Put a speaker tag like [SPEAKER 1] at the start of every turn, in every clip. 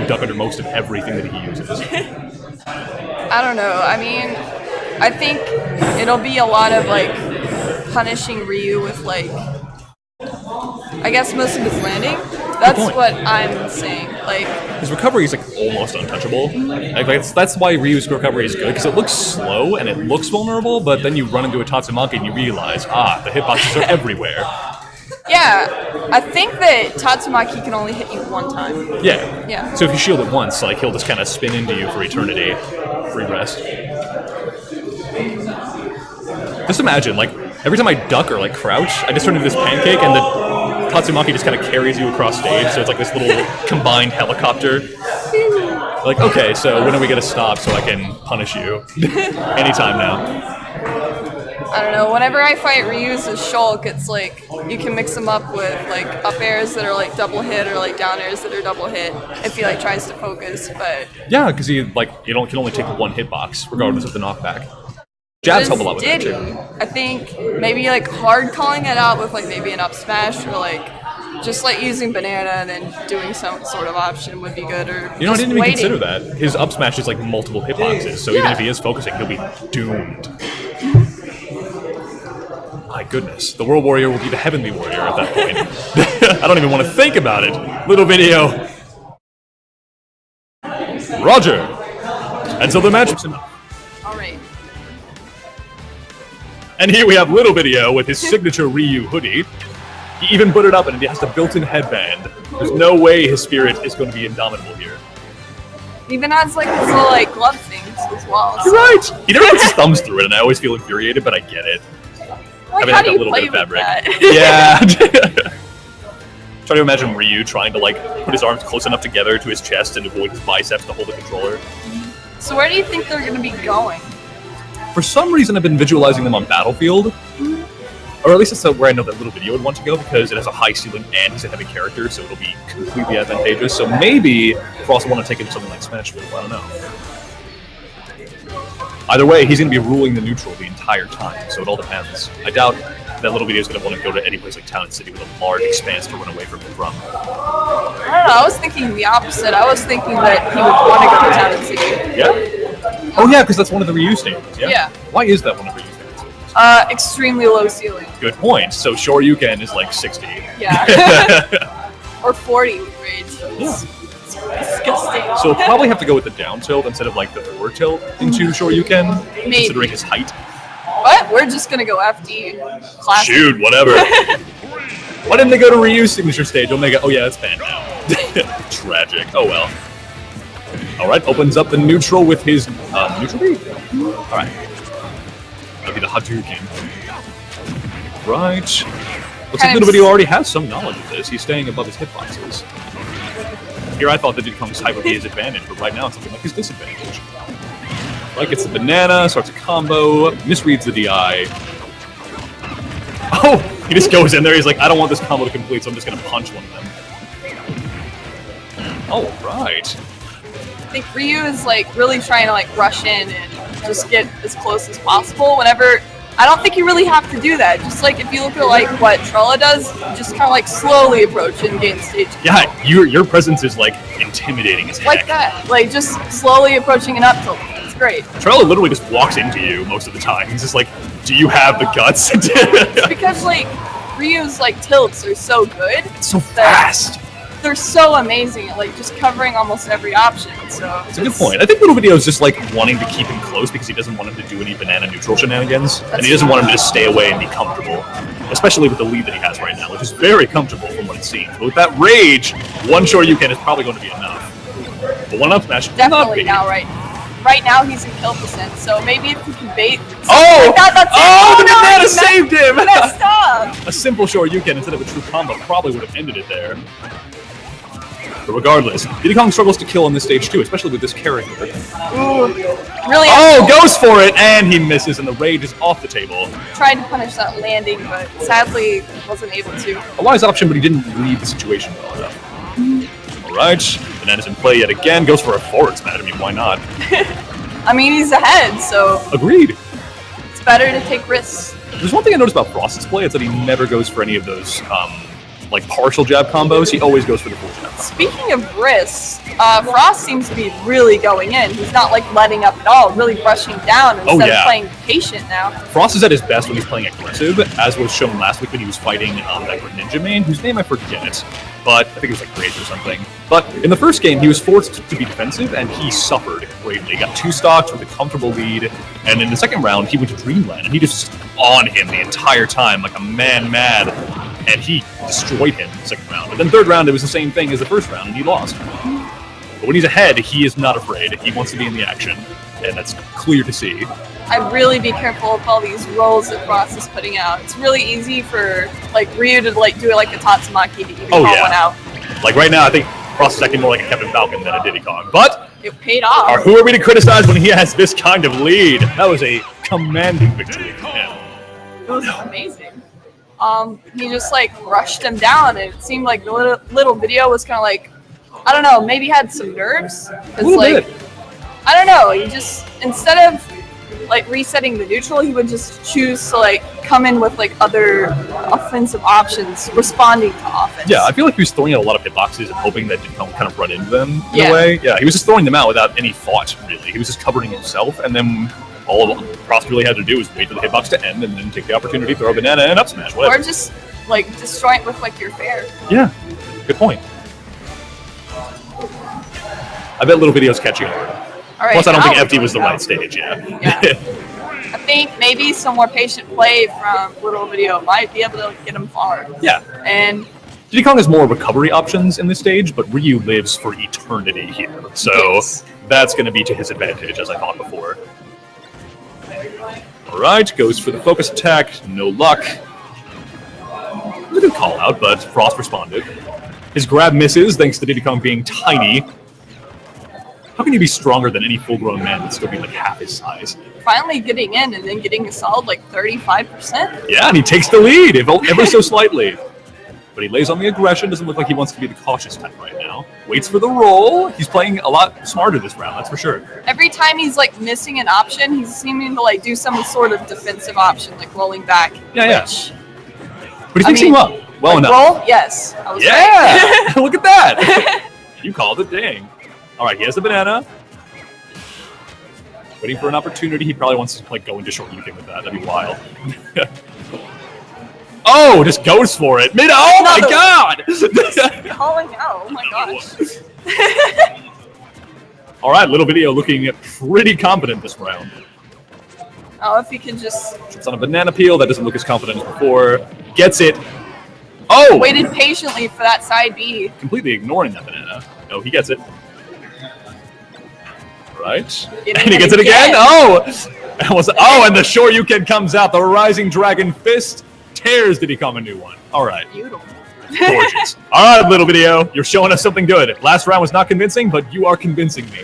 [SPEAKER 1] can duck under most of everything that he uses.
[SPEAKER 2] I don't know. I mean, I think it'll be a lot of like punishing Ryu with like, I guess most of his landing. That's what I'm saying. Like
[SPEAKER 1] his recovery is like almost untouchable. Like that's why Ryu's recovery is good because it looks slow and it looks vulnerable, but then you run into a Tatsumaki and you realize, the hitboxes are everywhere.
[SPEAKER 2] Yeah, I think that Tatsumaki can only hit you one time.
[SPEAKER 1] Yeah.
[SPEAKER 2] Yeah.
[SPEAKER 1] So if you shield it once, like he'll just kind of spin into you for eternity, free rest. Just imagine, like every time I duck or like crouch, I just turn into this pancake, and the Tatsumaki just kind of carries you across stage. So it's like this little combined helicopter. Like, okay, so when are we gonna stop so I can punish you? Anytime now.
[SPEAKER 2] I don't know, whenever I fight Ryu's as Shulk, it's like, you can mix them up with like up airs that are like double hit or like down airs that are double hit if he like tries to focus, but...
[SPEAKER 1] Yeah, because he like, can only take one hitbox, regardless of the knockback. Jabs help a lot with
[SPEAKER 2] Diddy,
[SPEAKER 1] that too.
[SPEAKER 2] I think maybe like hard calling it out with like maybe an up smash or like just like using banana and then doing some sort of option would be good, or
[SPEAKER 1] I didn't even
[SPEAKER 2] waiting.
[SPEAKER 1] consider that. His up smash is like multiple hitboxes, so even if he is focusing, he'll be doomed. My goodness, the World Warrior will be the Heavenly Warrior at that point. I don't even want to think about it. Little video. Roger. And so the matchup's enough.
[SPEAKER 2] Alright.
[SPEAKER 1] And here we have Little Video with his signature Ryu hoodie. He even put it up and he has the built-in headband. There's no way his spirit is going to be indomitable here.
[SPEAKER 2] Even has like his little like glove things as well.
[SPEAKER 1] You're right! He never puts his thumbs through it and I always feel infuriated, but I get it.
[SPEAKER 2] Like, how do you play with that?
[SPEAKER 1] Yeah. Try to imagine Ryu trying to like put his arms close enough together to his chest and avoid his biceps to hold the controller.
[SPEAKER 2] So where do you think they're going to be going?
[SPEAKER 1] For some reason, I've been visualizing them on Battlefield. Or at least that's where I know that Little Video would want to go because it has a high ceiling and he's a heavy character, so it'll be completely advantageous. So maybe if I also want to take him to something like Smashville, I don't know. Either way, he's going to be ruling the neutral the entire time, so it all depends. I doubt that Little Video is going to want to go to any place like Town City with a large expanse to run away from.
[SPEAKER 2] I don't know, I was thinking the opposite. I was thinking that he would want to go to Town City.
[SPEAKER 1] Yeah? Oh yeah, because that's one of the Ryu stages, yeah?
[SPEAKER 2] Yeah.
[SPEAKER 1] Why is that one of the Ryu stages?
[SPEAKER 2] Extremely low ceiling.
[SPEAKER 1] Good point. So Shoryuken is like 60.
[SPEAKER 2] Yeah. Or 40 with rage.
[SPEAKER 1] Yeah.
[SPEAKER 2] Disgusting.
[SPEAKER 1] So we'll probably have to go with the down tilt instead of like the forward tilt into Shoryuken, considering his height.
[SPEAKER 2] What? We're just gonna go FD. Classic.
[SPEAKER 1] Shoot, whatever. Why didn't they go to Ryu's signature stage? Omega. Oh yeah, it's banned now. Tragic. Oh well. All right, opens up the neutral with his neutral B. All right. That'll be the Hadouken. Right. Looks like Little Video already has some knowledge of this. He's staying above his hitboxes. Here I thought that Diddy Kong's height would be his advantage, but right now it's looking like his disadvantage. Right, gets the banana, starts a combo, misreads the DI. Oh! He just goes in there, he's like, I don't want this combo to complete, so I'm just gonna punch one of them. Alright.
[SPEAKER 2] I think Ryu is like really trying to like rush in and just get as close as possible whenever. I don't think you really have to do that. Just like if you look at like what Trella does, just kind of like slowly approach and gain stage.
[SPEAKER 1] Yeah, your presence is like intimidating as heck.
[SPEAKER 2] Like that, like just slowly approaching an up tilt. It's great.
[SPEAKER 1] Trella literally just walks into you most of the time. He's just like, do you have the guts?
[SPEAKER 2] It's because like Ryu's like tilts are so good.
[SPEAKER 1] It's so fast.
[SPEAKER 2] They're so amazing at like just covering almost every option. So
[SPEAKER 1] it's a good point. I think Little Video is just like wanting to keep him close because he doesn't want him to do any banana neutral shenanigans, and he doesn't want him to just stay away and be comfortable, especially with the lead that he has right now, which is very comfortable from what it seems. But with that rage, one Shoryuken is probably going to be enough. But one up smash will not be.
[SPEAKER 2] Now, right now he's in kill percent, so maybe if he can bait.
[SPEAKER 1] Oh!
[SPEAKER 2] Like that's
[SPEAKER 1] oh, the banana saved him!
[SPEAKER 2] Messed up.
[SPEAKER 1] A simple Shoryuken instead of a true combo probably would have ended it there. But regardless, Diddy Kong struggles to kill on this stage too, especially with this character.
[SPEAKER 2] Ooh, really?
[SPEAKER 1] Oh, goes for it, and he misses, and the rage is off the table.
[SPEAKER 2] Tried to punish that landing, but sadly wasn't able to.
[SPEAKER 1] A wise option, but he didn't read the situation well enough. Alright, Banana's in play yet again, goes for a forward smash. I mean, why not?
[SPEAKER 2] I mean, he's ahead, so...
[SPEAKER 1] Agreed.
[SPEAKER 2] It's better to take risks.
[SPEAKER 1] There's one thing I noticed about Frost's play, it's that he never goes for any of those like partial jab combos, he always goes for the full jab.
[SPEAKER 2] Speaking of wrists, Frost seems to be really going in. He's not like letting up at all, really brushing down instead of playing patient now.
[SPEAKER 1] Frost is at his best when he's playing aggressive, as was shown last week when he was fighting that ninja main, whose name I forget, but I think it was like Rage or something. But in the first game, he was forced to be defensive, and he suffered greatly. He got 2 stocks with a comfortable lead, and in the second round, he went to Dreamland, and he just on him the entire time, like a man mad, and he destroyed him in the second round. But then third round, it was the same thing as the first round, and he lost. But when he's ahead, he is not afraid. He wants to be in the action, and that's clear to see.
[SPEAKER 2] I'd really be careful with all these rolls that Frost is putting out. It's really easy for like Ryu to like do it like a Tatsumaki to even call one out.
[SPEAKER 1] Like right now, I think Frost is acting more like a Captain Falcon than a Diddy Kong. But
[SPEAKER 2] it paid off.
[SPEAKER 1] Who are we to criticize when he has this kind of lead? That was a commanding victory for him.
[SPEAKER 2] It was amazing. He just like rushed him down, and it seemed like the little video was kind of like, I don't know, maybe had some nerves. It's like, I don't know, he just, instead of like resetting the neutral, he would just choose to like come in with like other offensive options, responding to offense.
[SPEAKER 1] Yeah, I feel like he was throwing out a lot of hitboxes and hoping that didn't kind of run into them in a way. Yeah, he was just throwing them out without any thought, really. He was just covering himself, and then all Frost really had to do was wait for the hitbox to end and then take the opportunity, throw a banana, and up smash, whatever.
[SPEAKER 2] Or just like destroy it with like your fair.
[SPEAKER 1] Yeah, good point. I bet little video's catching on.
[SPEAKER 2] All right,
[SPEAKER 1] plus, I don't think FD was the right stage, yeah.
[SPEAKER 2] I think maybe some more patient play from little video might be able to get him far.
[SPEAKER 1] Yeah.
[SPEAKER 2] And
[SPEAKER 1] Diddy Kong has more recovery options in this stage, but Ryu lives for eternity here. So that's going to be to his advantage, as I thought before. Alright, goes for the focus attack. No luck. It was a good call out, but Frost responded. His grab misses, thanks to Diddy Kong being tiny. How can you be stronger than any full-grown man and still be like half his size?
[SPEAKER 2] Finally getting in and then getting a solid like 35%.
[SPEAKER 1] Yeah, and he takes the lead, ever so slightly. But he lays on the aggression, doesn't look like he wants to be the cautious type right now. Waits for the roll. He's playing a lot smarter this round, that's for sure.
[SPEAKER 2] Every time he's like missing an option, he's seeming to like do some sort of defensive option, like rolling back.
[SPEAKER 1] Yeah. But he's mixing up well enough.
[SPEAKER 2] Roll? Yes.
[SPEAKER 1] Right. Look at that. You called it, dang. All right, he has the banana. Waiting for an opportunity. He probably wants to like go into short Yukin with that. That'd be wild. Oh, just goes for it. Oh my god!
[SPEAKER 2] Calling out. Oh my gosh.
[SPEAKER 1] All right, little video looking pretty confident this round.
[SPEAKER 2] Oh, if he can just...
[SPEAKER 1] It's on a banana peel. That doesn't look as confident as before. Gets it. Oh!
[SPEAKER 2] Waited patiently for that side B.
[SPEAKER 1] Completely ignoring that banana. No, he gets it. Right. And he gets it again. Oh! And the Shoryuken comes out. The Rising Dragon Fist tears Diddy Kong a new one. All right.
[SPEAKER 2] Beautiful.
[SPEAKER 1] Gorgeous. All right, little video. You're showing us something good. Last round was not convincing, but you are convincing me.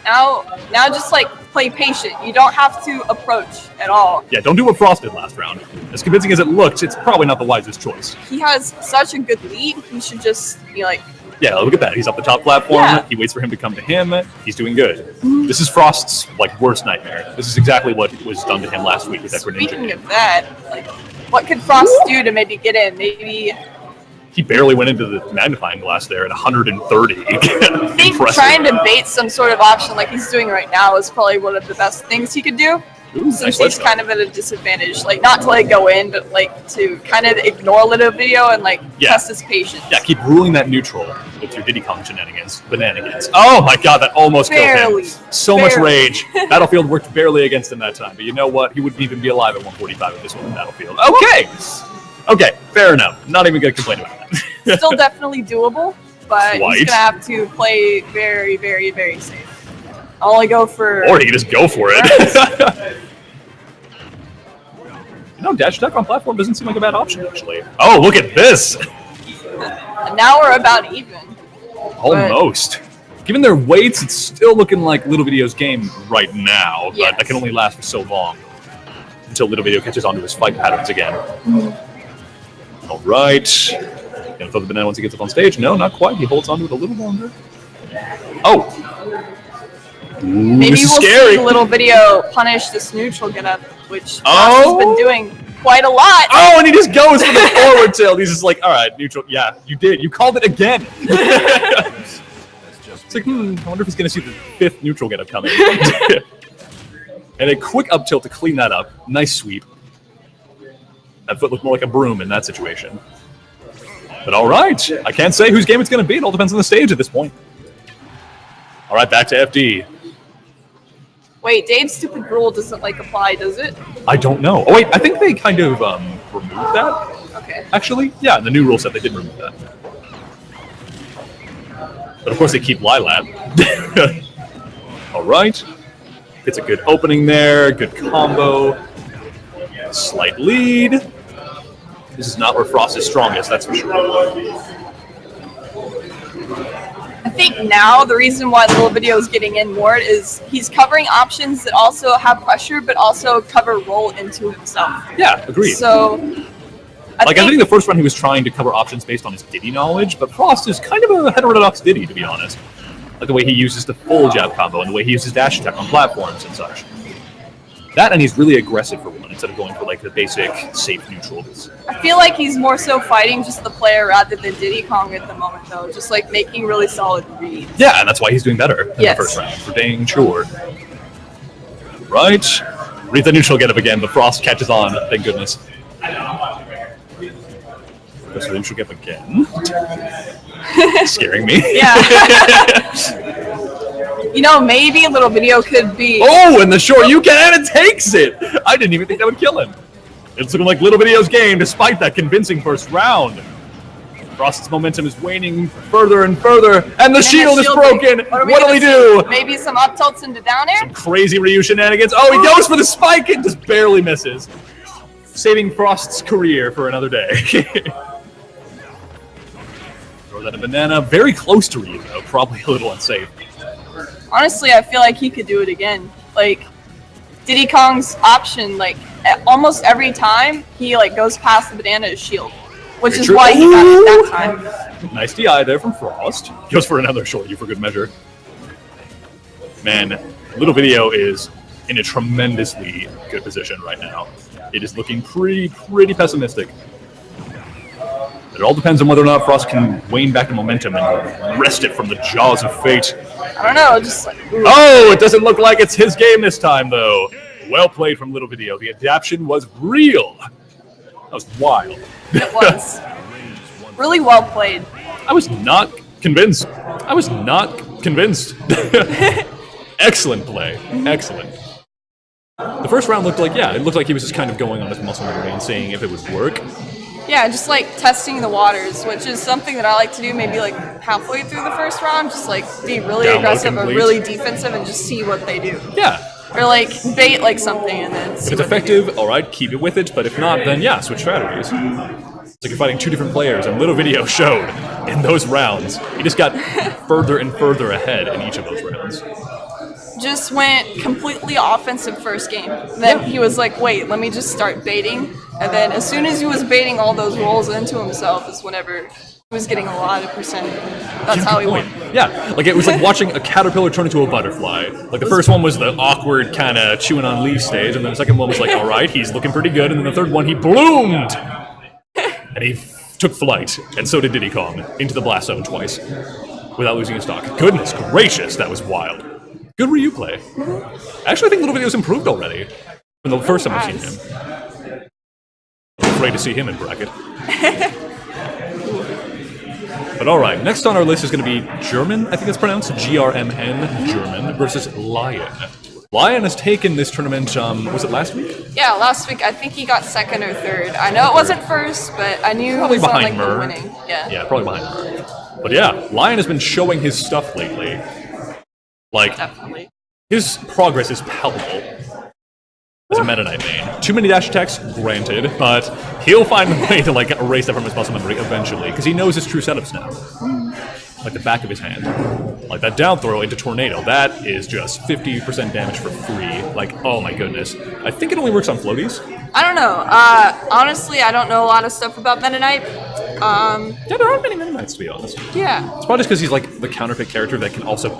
[SPEAKER 2] Now just like play patient. You don't have to approach at all.
[SPEAKER 1] Yeah, don't do what Frost did last round. As convincing as it looked, it's probably not the wisest choice.
[SPEAKER 2] He has such a good lead. He should just be like...
[SPEAKER 1] Yeah, look at that. He's up the top platform. Yeah. He waits for him to come to him. He's doing good. This is Frost's like worst nightmare. This is exactly what was done to him last week with that Greninja.
[SPEAKER 2] Speaking of that, like, what could Frost do to maybe get in? Maybe
[SPEAKER 1] he barely went into the magnifying glass there at 130.
[SPEAKER 2] I think trying to bait some sort of option like he's doing right now is probably one of the best things he could do.
[SPEAKER 1] Ooh,
[SPEAKER 2] since
[SPEAKER 1] nice
[SPEAKER 2] he's kind of at a disadvantage, like not to like go in, but like to kind of ignore a little video and like test his patience.
[SPEAKER 1] Yeah, keep ruling that neutral with your Diddy Kong shenanigans, bananigans. Oh my god, that almost killed him. So much rage. Battlefield worked barely against him that time, but you know what? He wouldn't even be alive at 145 at this one in Battlefield. Okay, fair enough. Not even gonna complain about that.
[SPEAKER 2] Still definitely doable, but he's gonna have to play very, very, very safe. Only go for...
[SPEAKER 1] Or he can just go for it. No, dash attack on platform doesn't seem like a bad option, actually. Oh, look at this!
[SPEAKER 2] And now we're about even.
[SPEAKER 1] Almost. Given their weights, it's still looking like Little Video's game right now, but that can only last for so long. Until Little Video catches on to his fight patterns again. All right. Gonna throw the banana once he gets up on stage? No, not quite. He holds on to it a little longer. Oh!
[SPEAKER 2] Maybe we'll see the Little Video punish this neutral get up, which Frost has been doing quite a lot.
[SPEAKER 1] Oh, and he just goes for the forward tilt. He's just like, all right, neutral. Yeah, you did. You called it again. It's like, I wonder if he's going to see the 5th neutral get up coming. And a quick up tilt to clean that up. Nice sweep. That foot looked more like a broom in that situation. But all right. I can't say whose game it's going to be. It all depends on the stage at this point. All right, back to FD.
[SPEAKER 2] Wait, Dave's stupid rule doesn't apply, does it?
[SPEAKER 1] I don't know. Oh, wait. I think they kind of removed that.
[SPEAKER 2] Okay.
[SPEAKER 1] Actually, yeah, in the new rule set, they did remove that. But of course, they keep Lilat. All right. Gets a good opening there. Good combo. Slight lead. This is not where Frost is strongest, that's for sure.
[SPEAKER 2] I think now the reason why the little video is getting in more is he's covering options that also have pressure, but also cover roll into himself.
[SPEAKER 1] Yeah, agreed.
[SPEAKER 2] So,
[SPEAKER 1] I think the first round he was trying to cover options based on his Diddy knowledge, but Frost is kind of a heterodox Diddy, to be honest. Like the way he uses the full jab combo and the way he uses dash attack on platforms and such. That, and he's really aggressive for one instead of going for the basic safe neutrals.
[SPEAKER 2] I feel like he's more so fighting just the player rather than Diddy Kong at the moment, though. Just making really solid reads.
[SPEAKER 1] Yeah, and that's why he's doing better in the first round, for dang sure. Right. Read the neutral get up again, but Frost catches on, thank goodness. Goes for the neutral get up again. Scaring me.
[SPEAKER 2] Yeah. Maybe a little video could be...
[SPEAKER 1] Oh, and the short you can, and it takes it! I didn't even think that would kill him. It's looking like Little Video's game, despite that convincing first round. Frost's momentum is waning further and further, and the shield is broken! What'll he do?
[SPEAKER 2] Maybe some up tilts into down air?
[SPEAKER 1] Some crazy Ryu shenanigans. Oh, he goes for the spike and just barely misses. Saving Frost's career for another day. Throw that a banana. Very close to Ryu, though. Probably a little unsafe.
[SPEAKER 2] Honestly, I feel like he could do it again. Diddy Kong's option, almost every time, he, goes past the banana's shield. Which is why he got it that time.
[SPEAKER 1] Nice DI there from Frost. Goes for another short you for good measure. Man, Little Video is in a tremendously good position right now. It is looking pretty pessimistic. It all depends on whether or not Frost can wane back the momentum and wrest it from the jaws of fate.
[SPEAKER 2] I don't know, just
[SPEAKER 1] Oh, it doesn't look like it's his game this time, though. Well played from Little Video. The adaption was real. That was wild.
[SPEAKER 2] It was. Really well played.
[SPEAKER 1] I was not convinced. Excellent play. Excellent. The first round looked it looked like he was just kind of going on his muscle memory and seeing if it would work.
[SPEAKER 2] Yeah, just testing the waters, which is something that I like to do maybe halfway through the first round, just be really aggressive or really defensive and just see what they do.
[SPEAKER 1] Yeah.
[SPEAKER 2] Or bait something and then see
[SPEAKER 1] if it's effective, alright, keep it with it, but if not, then yeah, switch strategies. It's like you're fighting two different players, and Little Video showed in those rounds. He just got further and further ahead in each of those rounds.
[SPEAKER 2] Just went completely offensive first game. Then he was wait, let me just start baiting. And then as soon as he was baiting all those rolls into himself is whenever he was getting a lot of percent. That's how he won.
[SPEAKER 1] Yeah, it was like watching a caterpillar turn into a butterfly. The first one was the awkward kind of chewing on leaf stage, and then the second one was all right, he's looking pretty good, and then the third one, he bloomed! And he took flight, and so did Diddy Kong, into the blast zone twice, without losing his stock. Goodness gracious, that was wild. Good Ryu play. Actually, I think Little Video's improved already from the first time I've seen him. I'm afraid to see him in bracket. But alright, next on our list is going to be German, I think it's pronounced, GRMN, German, versus Lion. Lion has taken this tournament, was it last week?
[SPEAKER 2] Yeah, last week. I think he got second or third. I know it wasn't first, but I knew
[SPEAKER 1] probably
[SPEAKER 2] he was
[SPEAKER 1] behind
[SPEAKER 2] on
[SPEAKER 1] Murr.
[SPEAKER 2] winning.
[SPEAKER 1] Yeah, probably behind Murr. But yeah, Lion has been showing his stuff lately.
[SPEAKER 2] Definitely.
[SPEAKER 1] His progress is palpable as a Meta Knight main. Too many dash attacks, granted, but he'll find a way to erase that from his muscle memory eventually, because he knows his true setups now. The back of his hand. That down throw into Tornado, that is just 50% damage for free. Oh my goodness. I think it only works on floaties.
[SPEAKER 2] I don't know. Honestly, I don't know a lot of stuff about Meta Knight.
[SPEAKER 1] Yeah, there aren't many Meta Knights, to be honest.
[SPEAKER 2] Yeah.
[SPEAKER 1] It's probably just because he's the counterfeit character that can also be